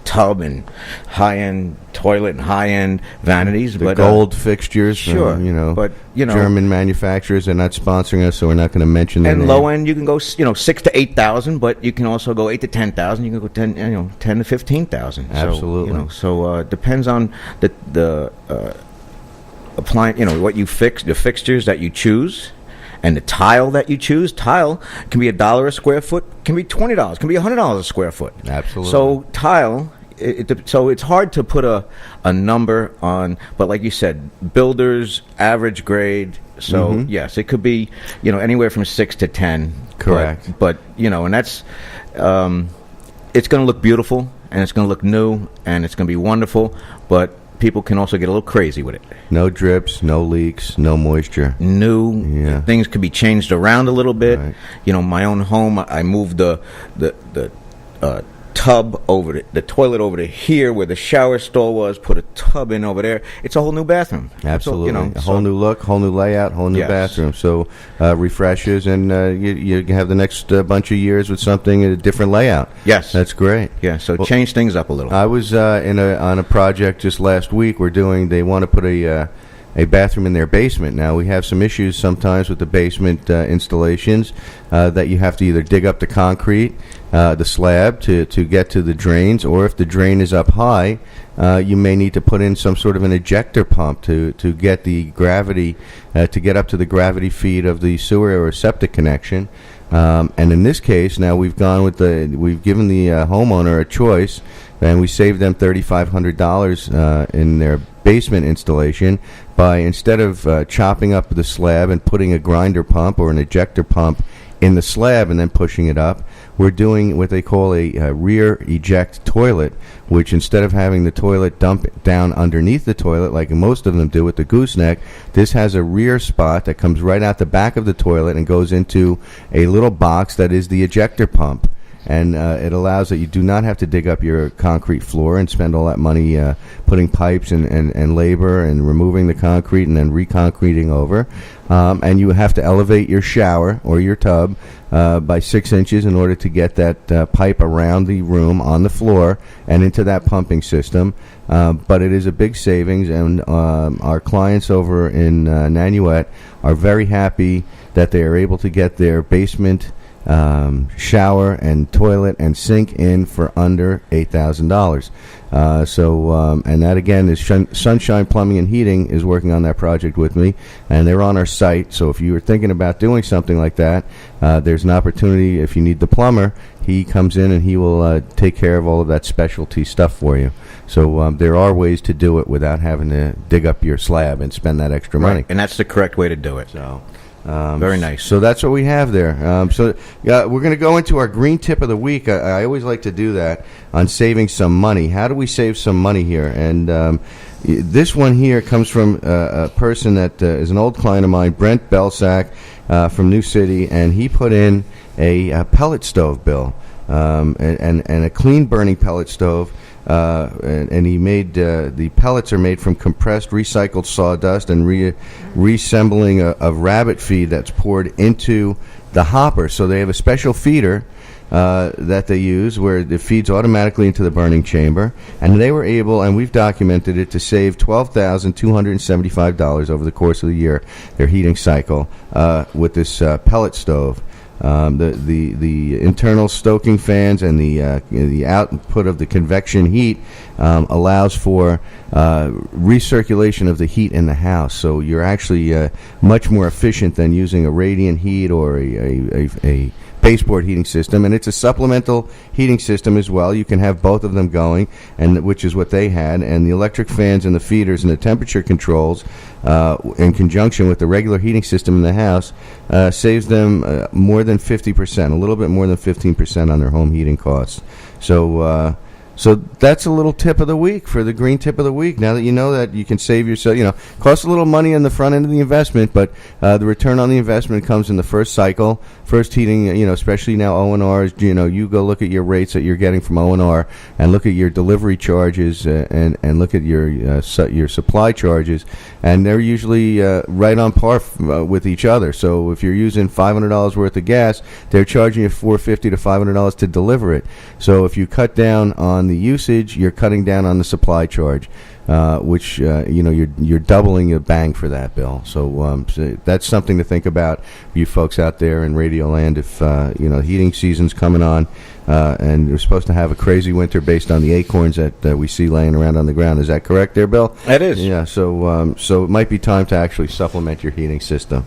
Speaker 3: tub and high-end toilet and high-end vanities.
Speaker 2: The gold fixtures,
Speaker 3: sure, but
Speaker 2: German manufacturers. They're not sponsoring us, so we're not going to mention their
Speaker 3: and
Speaker 2: name.
Speaker 3: low end you can go 6,000 to 8,000, but you can also go 8,000 to 10,000. You can go 10 to 15,000.
Speaker 2: Absolutely.
Speaker 3: So depends on the appliance. What you fix, the fixtures that you choose. And the tile that you choose, tile can be $1 a square foot, can be $20, can be $100 a square foot.
Speaker 2: Absolutely.
Speaker 3: So tile, so it's hard to put a number on, but like you said, builders, average grade. So yes, it could be anywhere from 6 to 10.
Speaker 2: Correct.
Speaker 3: But and that's it's going to look beautiful, and it's going to look new, and it's going to be wonderful. But people can also get a little crazy with it.
Speaker 2: No drips, no leaks, no moisture.
Speaker 3: New things could be changed around a little bit.
Speaker 2: Right.
Speaker 3: My own home, I moved the tub over the toilet over to here where the shower stall was, put a tub in over there. It's a whole new bathroom.
Speaker 2: Absolutely. A whole new look, whole new layout, whole new bathroom. So refreshes, and you have the next bunch of years with something, a different layout.
Speaker 3: Yes.
Speaker 2: That's great.
Speaker 3: Yeah, so change things up a little.
Speaker 2: I was on a project just last week. They want to put a bathroom in their basement. Now, we have some issues sometimes with the basement installations that you have to either dig up the concrete, the slab, to get to the drains, or if the drain is up high, you may need to put in some sort of an ejector pump to get the gravity, to get up to the gravity feed of the sewer or septic connection. And in this case, now we've given the homeowner a choice, and we saved them $3,500 in their basement installation by, instead of chopping up the slab and putting a grinder pump or an ejector pump in the slab and then pushing it up, we're doing what they call a rear eject toilet, which instead of having the toilet dump down underneath the toilet like most of them do with the gooseneck, this has a rear spot that comes right out the back of the toilet and goes into a little box that is the ejector pump. And it allows that you do not have to dig up your concrete floor and spend all that money putting pipes and labor and removing the concrete and then reconcreting over. And you have to elevate your shower or your tub by 6 inches in order to get that pipe around the room on the floor and into that pumping system. But it is a big savings, and our clients over in Nanuet are very happy that they are able to get their basement shower and toilet and sink in for under $8,000. And that again is Sunshine Plumbing and Heating is working on that project with me, and they're on our site. So if you were thinking about doing something like that, there's an opportunity. If you need the plumber, he comes in and he will take care of all of that specialty stuff for you. So there are ways to do it without having to dig up your slab and spend that extra money.
Speaker 3: And that's the correct way to do it.
Speaker 2: So.
Speaker 3: Very nice.
Speaker 2: So that's what we have there. We're going to go into our green tip of the week. I always like to do that on saving some money. How do we save some money here? And this one here comes from a person that is an old client of mine, Brent Belsack from New City, and he put in a pellet stove bill and a clean burning pellet stove. And he made the pellets are made from compressed recycled sawdust and reassembling of rabbit feed that's poured into the hopper. So they have a special feeder that they use where it feeds automatically into the burning chamber. And they were able, and we've documented it, to save $12,275 over the course of the year, their heating cycle, with this pellet stove. The internal stoking fans and the output of the convection heat allows for recirculation of the heat in the house. So you're actually much more efficient than using a radiant heat or a baseboard heating system, and it's a supplemental heating system as well. You can have both of them going, and which is what they had. And the electric fans and the feeders and the temperature controls, in conjunction with the regular heating system in the house, saves them more than 50%, a little bit more than 15% on their home heating costs. So that's a little tip of the week for the green tip of the week. Now that you know that you can save yourself, costs a little money on the front end of the investment, but the return on the investment comes in the first cycle, first heating, especially now O&Rs, you go look at your rates that you're getting from O&R and look at your delivery charges and look at your supply charges, and they're usually right on par with each other. So if you're using $500 worth of gas, they're charging you $450 to $500 to deliver it. So if you cut down on the usage, you're cutting down on the supply charge, which you're doubling your bang for that bill. So that's something to think about, you folks out there in Radio Land. If heating season's coming on, and we're supposed to have a crazy winter based on the acorns that we see laying around on the ground. Is that correct, there, Bill?
Speaker 3: It is.
Speaker 2: Yeah. So it might be time to actually supplement your heating system.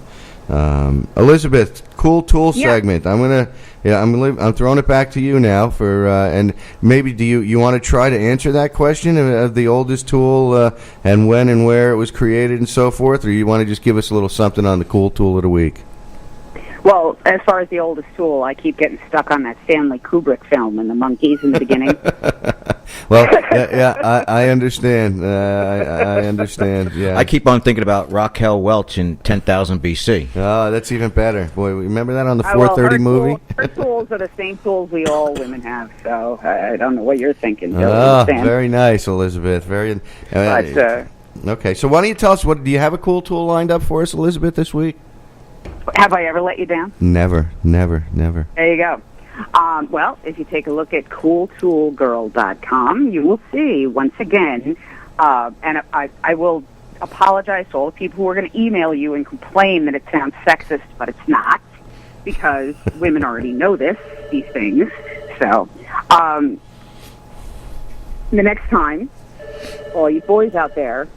Speaker 2: Elizabeth, cool tool segment. I'm throwing it back to you now for and maybe do you want to try to answer that question of the oldest tool and when and where it was created and so forth, or you want to just give us a little something on the cool tool of the week?
Speaker 5: Well, as far as the oldest tool, I keep getting stuck on that Stanley Kubrick film and the monkeys in the beginning.
Speaker 2: Well, I understand. I understand. Yeah,
Speaker 3: I keep on thinking about Raquel Welch in 10,000 BC.
Speaker 2: Oh, that's even better. Boy, remember that on the 4:30 movie?
Speaker 5: Her tools are the same tools we all women have, so I don't know what you're thinking.
Speaker 2: Very nice, Elizabeth. Very. Okay, so why don't you tell us, do you have a cool tool lined up for us, Elizabeth, this week?
Speaker 5: Have I ever let you down?
Speaker 2: Never. There
Speaker 5: you go. Well, if you take a look at cooltoolgirl.com, you will see, once again, and I will apologize to all the people who are going to email you and complain that it sounds sexist, but it's not, because women already know these things. So, the next time, all you boys out there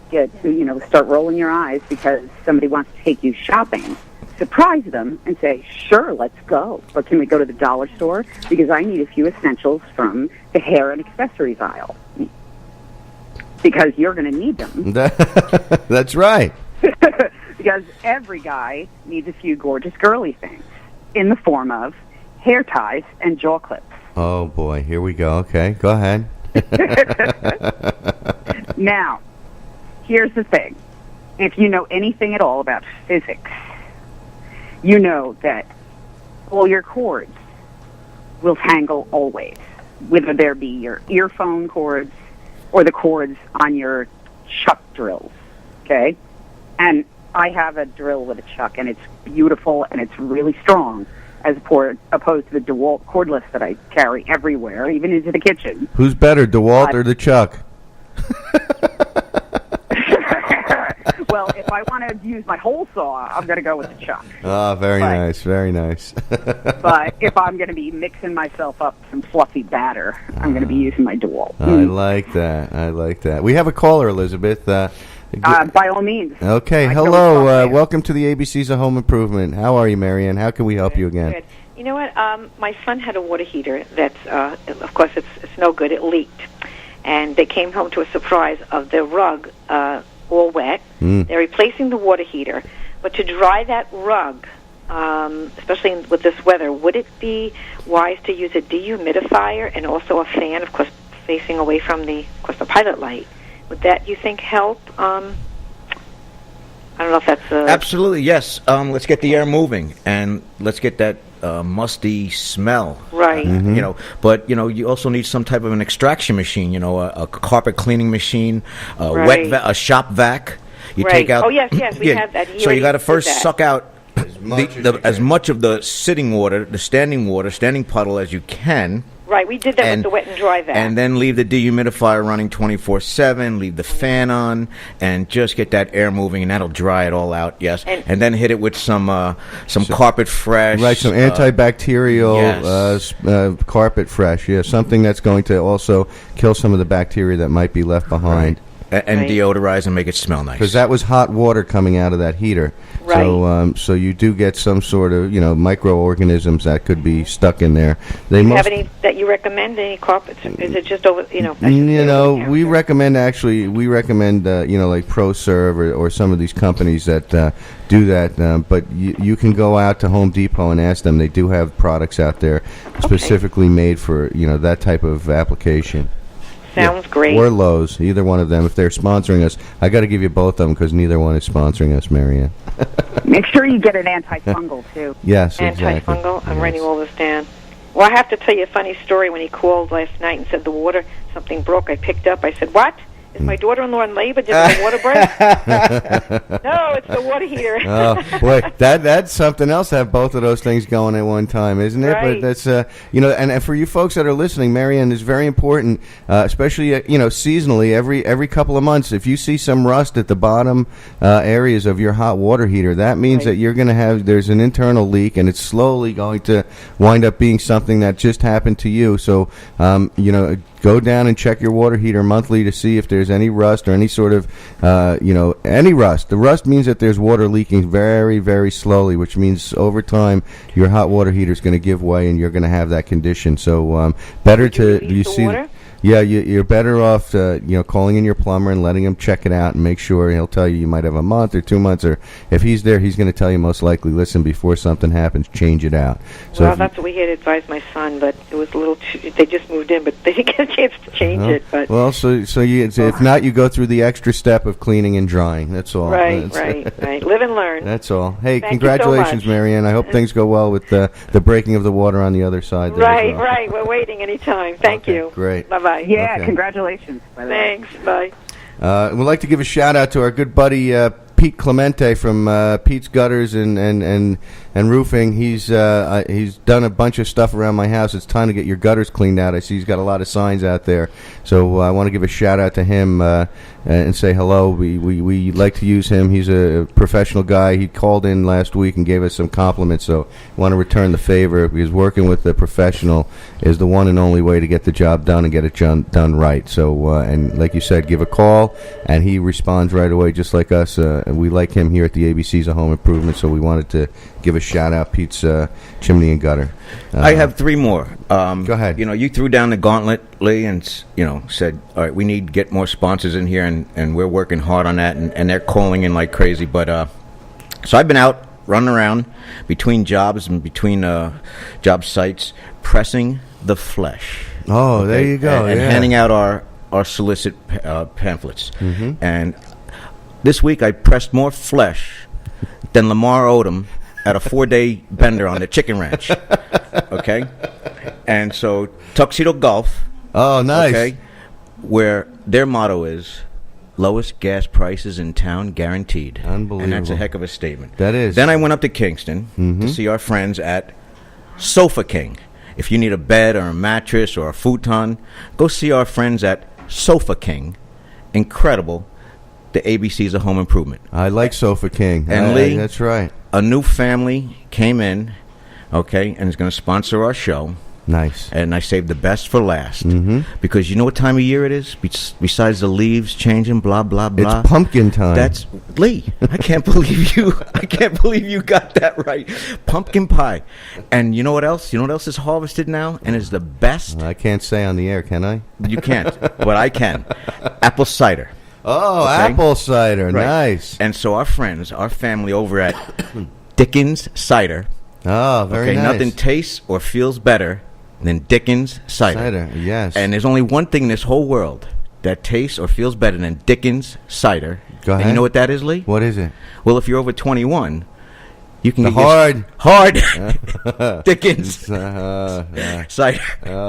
Speaker 5: start rolling your eyes because somebody wants to take you shopping. surprise them and say, sure, let's go. But can we go to the dollar store? Because I need a few essentials from the hair and accessories aisle. Because you're going to need them.
Speaker 2: That's right.
Speaker 5: Because every guy needs a few gorgeous girly things in the form of hair ties and jaw clips.
Speaker 2: Oh, boy. Here we go. Okay, go ahead.
Speaker 5: Now, here's the thing. If you know anything at all about physics, you know that all your cords will tangle always, whether there be your earphone cords or the cords on your chuck drills, okay? And I have a drill with a chuck, and it's beautiful, and it's really strong, as opposed to the DeWalt cordless that I carry everywhere, even into the kitchen.
Speaker 2: Who's better, DeWalt or the Chuck?
Speaker 5: Well, if I want to use my hole saw, I'm going to go with the chuck.
Speaker 2: Oh, very nice, very nice.
Speaker 5: But if I'm going to be mixing myself up some fluffy batter, I'm going to be using my DeWalt.
Speaker 2: I like that. We have a caller, Elizabeth.
Speaker 5: By all means.
Speaker 2: Okay, hello. Welcome to the ABCs of Home Improvement. How are you, Marianne? How can we help you again?
Speaker 6: Good. You know what? My son had a water heater that's, of course, it's no good. It leaked. And they came home to a surprise of the rug all wet. They're replacing the water heater. But to dry that rug, especially with this weather, would it be wise to use a dehumidifier and also a fan, of course, facing away from the pilot light? Would that, you think, help? I don't know if that's
Speaker 3: Absolutely, yes. Let's get the air moving, and let's get that musty smell.
Speaker 6: Right.
Speaker 3: You know, but, you also need some type of an extraction machine, a carpet cleaning machine, a shop vac. You take out...
Speaker 6: Oh, yes, we have that.
Speaker 3: So you got to first suck out as much of the sitting water, the standing puddle as you can.
Speaker 6: Right, we did that with the wet and dry vac.
Speaker 3: And then leave the dehumidifier running 24/7, leave the fan on, and just get that air moving, and that'll dry it all out, yes. And then hit it with some Carpet Fresh.
Speaker 2: Right, some antibacterial Carpet Fresh, something that's going to also kill some of the bacteria that might be left behind.
Speaker 3: Right. And deodorize and make it smell nice.
Speaker 2: Because that was hot water coming out of that heater.
Speaker 6: Right.
Speaker 2: So you do get some sort of, microorganisms that could be stuck in there.
Speaker 6: Do you have any that you recommend, any carpets? Is it just over,
Speaker 2: we recommend, like ProServe or some of these companies that do that. But you can go out to Home Depot and ask them. They do have products out there specifically made for, that type of application.
Speaker 6: Sounds great.
Speaker 2: Or Lowe's, either one of them. If they're sponsoring us, I got to give you both of them because neither one is sponsoring us, Marianne.
Speaker 5: Make sure you get an antifungal, too.
Speaker 2: Yes,
Speaker 6: exactly. Antifungal? I'm writing all this down. Well, I have to tell you a funny story. When he called last night and said something broke, I picked up. I said, what? Is my daughter-in-law in labor? Did the water break? No, it's the water heater.
Speaker 2: Oh, boy, that's something else to have both of those things going at one time, isn't it?
Speaker 6: Right.
Speaker 2: But that's, and for you folks that are listening, Marianne, is very important, especially, seasonally, every couple of months, if you see some rust at the bottom areas of your hot water heater, that means that you're going to there's an internal leak, and it's slowly going to wind up being something that just happened to you. So, go down and check your water heater monthly to see if there's any rust or any sort of, any rust. The rust means that there's water leaking very, very slowly, which means over time your hot water heater is going to give way and you're going to have that condition. So better to you see.
Speaker 6: Water?
Speaker 2: Yeah, you're better off, calling in your plumber and letting him check it out and make sure. He'll tell you might have a month or 2 months, or if he's there, he's going to tell you most likely, listen, before something happens, change it out. So
Speaker 6: well, that's what we had advised my son, but it was a little they just moved in, but they didn't get a chance to change it. But
Speaker 2: if not, you go through the extra step of cleaning and drying. That's all.
Speaker 6: Right. Live and learn.
Speaker 2: That's all. Hey,
Speaker 6: Thank
Speaker 2: congratulations,
Speaker 6: you so
Speaker 2: Marianne. I hope things go well with the breaking of the water on the other side. There as well.
Speaker 6: Right. We're waiting anytime. Thank you.
Speaker 2: Great.
Speaker 6: Bye-bye.
Speaker 5: Yeah,
Speaker 2: Okay.
Speaker 5: Congratulations. By the way.
Speaker 6: Thanks. Bye.
Speaker 2: We'd like to give a shout out to our good buddy Pete Clemente from Pete's Gutters and and roofing. He's done a bunch of stuff around my house. It's time to get your gutters cleaned out. I see he's got a lot of signs out there. So I want to give a shout out to him and say hello. We like to use him. He's a professional guy. He called in last week and gave us some compliments. So I want to return the favor, because working with a professional is the one and only way to get the job done and get it done right. So and like you said, give a call and he responds right away, just like us. And we like him here at the ABCs of Home Improvement. So we wanted to give a shout out, Pete's Chimney and Gutter.
Speaker 3: I have three more.
Speaker 2: Go ahead.
Speaker 3: You threw down the gauntlet, Lee, and said, all right, we need to get more sponsors in here, and we're working hard on that, and they're calling in like crazy. But so I've been out running around between jobs and between job sites, pressing the flesh.
Speaker 2: Oh, there you go.
Speaker 3: And handing out our solicit pamphlets.
Speaker 2: Mm-hmm.
Speaker 3: And this week I pressed more flesh than Lamar Odom at a 4-day bender on the chicken ranch. Okay? And so Tuxedo Golf.
Speaker 2: Oh, nice.
Speaker 3: Okay? Where their motto is lowest gas prices in town guaranteed.
Speaker 2: Unbelievable.
Speaker 3: And that's a heck of a statement.
Speaker 2: That is.
Speaker 3: Then I went up to Kingston to see our friends at Sofa King. If you need a bed or a mattress or a futon, go see our friends at Sofa King. Incredible. The ABCs of Home Improvement.
Speaker 2: I like Sofa King.
Speaker 3: And Lee,
Speaker 2: that's right.
Speaker 3: A new family came in, okay, and is going to sponsor our show.
Speaker 2: Nice.
Speaker 3: And I saved the best for last.
Speaker 2: Mm-hmm.
Speaker 3: Because you know what time of year it is? Besides the leaves changing, blah, blah, blah.
Speaker 2: It's pumpkin time.
Speaker 3: That's Lee. I can't believe you. I can't believe you got that right. Pumpkin pie. And you know what else? You know what else is harvested now and is the best?
Speaker 2: I can't say on the air, can I?
Speaker 3: You can't, but I can. Apple cider.
Speaker 2: Oh,
Speaker 3: Okay?
Speaker 2: apple cider.
Speaker 3: Right.
Speaker 2: Nice.
Speaker 3: And so our friends, our family over at Dickens Cider.
Speaker 2: Oh, very nice.
Speaker 3: Nothing tastes or feels better than Dickens cider.
Speaker 2: Cider, yes.
Speaker 3: And there's only one thing in this whole world that tastes or feels better than Dickens cider.
Speaker 2: Go ahead.
Speaker 3: And you know what that is, Lee?
Speaker 2: What is it?
Speaker 3: Well, if you're over 21, you can
Speaker 2: The
Speaker 3: get
Speaker 2: hard
Speaker 3: Dickens cider.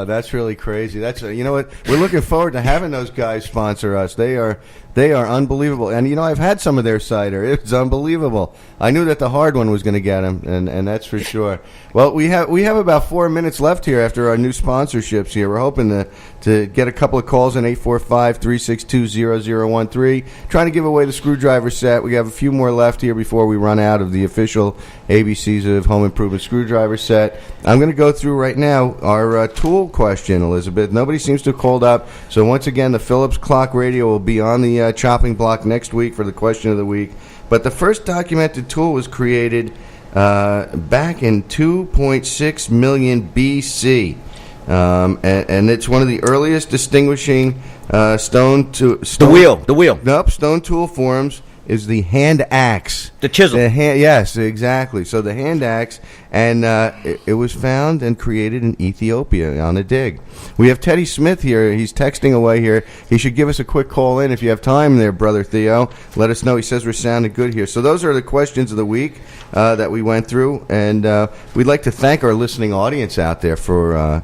Speaker 2: That's really crazy. That's you know what, we're looking forward to having those guys sponsor us. They are unbelievable. And I've had some of their cider. It's unbelievable. I knew that the hard one was going to get them, and that's for sure. Well, we have about 4 minutes left here after our new sponsorships here. We're hoping to get a couple of calls in 845-362-0013. Trying to give away the screwdriver set. We have a few more left here before we run out of the official ABCs of Home Improvement screwdriver set. I'm going to go through right now our tool question, Elizabeth. Nobody seems to have called up. So once again, the Philips Clock Radio will be on the chopping block next week for the question of the week. But the first documented tool was created back in 2.6 million BC. And it's one of the earliest distinguishing stone.
Speaker 3: The wheel.
Speaker 2: Nope, stone tool forms is the hand axe.
Speaker 3: The chisel.
Speaker 2: Yes, exactly. So the hand axe, and it was found and created in Ethiopia on a dig. We have Teddy Smith here. He's texting away here. He should give us a quick call in if you have time there, Brother Theo. Let us know. He says we're sounding good here. So those are the questions of the week that we went through, and we'd like to thank our listening audience out there for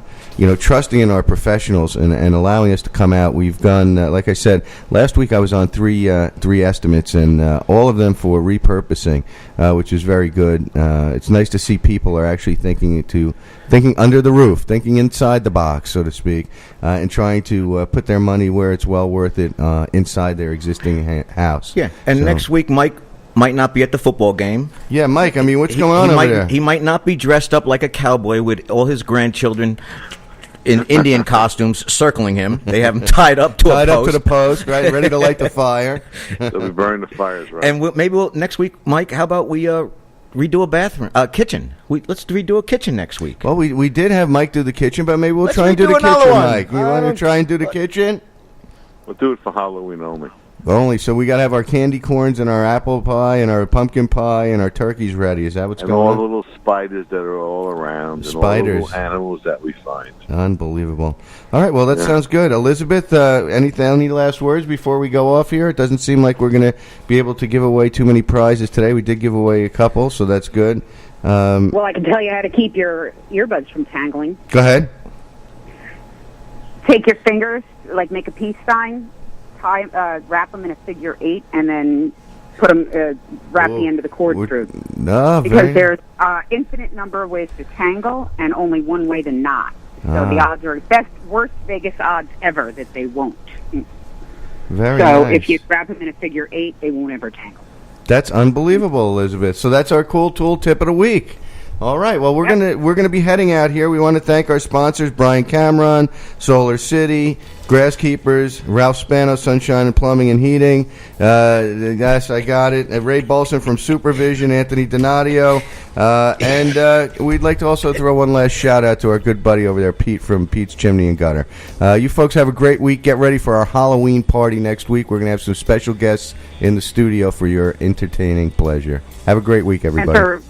Speaker 2: trusting in our professionals and allowing us to come out. We've done, like I said, last week I was on three estimates, and all of them for repurposing, which is very good. It's nice to see people are actually thinking under the roof, thinking inside the box, so to speak, and trying to put their money where it's well worth it inside their existing house.
Speaker 3: Yeah, and next week, Mike might not be at the football game.
Speaker 2: Yeah, Mike, I mean, what's going on over there?
Speaker 3: He might not be dressed up like a cowboy with all his grandchildren in Indian costumes circling him. They have him tied up to
Speaker 2: the post, right, ready to light the fire.
Speaker 4: They'll be burning the fires, right?
Speaker 3: And maybe next week, Mike, how about we redo a bathroom, kitchen? Let's redo a kitchen next week.
Speaker 2: Well, we did have Mike do the kitchen, but maybe we'll
Speaker 3: Let's
Speaker 2: try and do the
Speaker 3: redo
Speaker 2: kitchen,
Speaker 3: another one.
Speaker 2: Mike. You want to try and do the kitchen?
Speaker 4: We'll do it for Halloween only.
Speaker 2: So we got to have our candy corns and our apple pie and our pumpkin pie and our turkeys ready. Is that what's going on?
Speaker 4: And all the little spiders that are all around.
Speaker 2: Spiders.
Speaker 4: And all the little animals that we find.
Speaker 2: Unbelievable. All right, well, that sounds good. Elizabeth, any last words before we go off here? It doesn't seem like we're going to be able to give away too many prizes today. We did give away a couple, so that's good.
Speaker 5: Well, I can tell you how to keep your earbuds from tangling.
Speaker 2: Go ahead.
Speaker 5: Take your fingers, make a peace sign, wrap them in a figure 8, and then put them, wrap the end of the cord through.
Speaker 2: No,
Speaker 5: because there's infinite number of ways to tangle and only one way to knot. So the odds are worst Vegas odds ever that they won't.
Speaker 2: Very
Speaker 5: so
Speaker 2: nice.
Speaker 5: if you wrap them in a figure 8, they won't ever tangle.
Speaker 2: That's unbelievable, Elizabeth. So that's our cool tool tip of the week. All right. Well, we're gonna be heading out here. We want to thank our sponsors: Brian Cameron, Solar City, Grasskeepers, Ralph Spano, Sunshine and Plumbing and Heating. Yes, I got it. Ray Bolson from Supervision, Anthony Donadio, and we'd like to also throw one last shout out to our good buddy over there, Pete from Pete's Chimney and Gutter. You folks have a great week. Get ready for our Halloween party next week. We're gonna have some special guests in the studio for your entertaining pleasure. Have a great week, everybody.
Speaker 5: And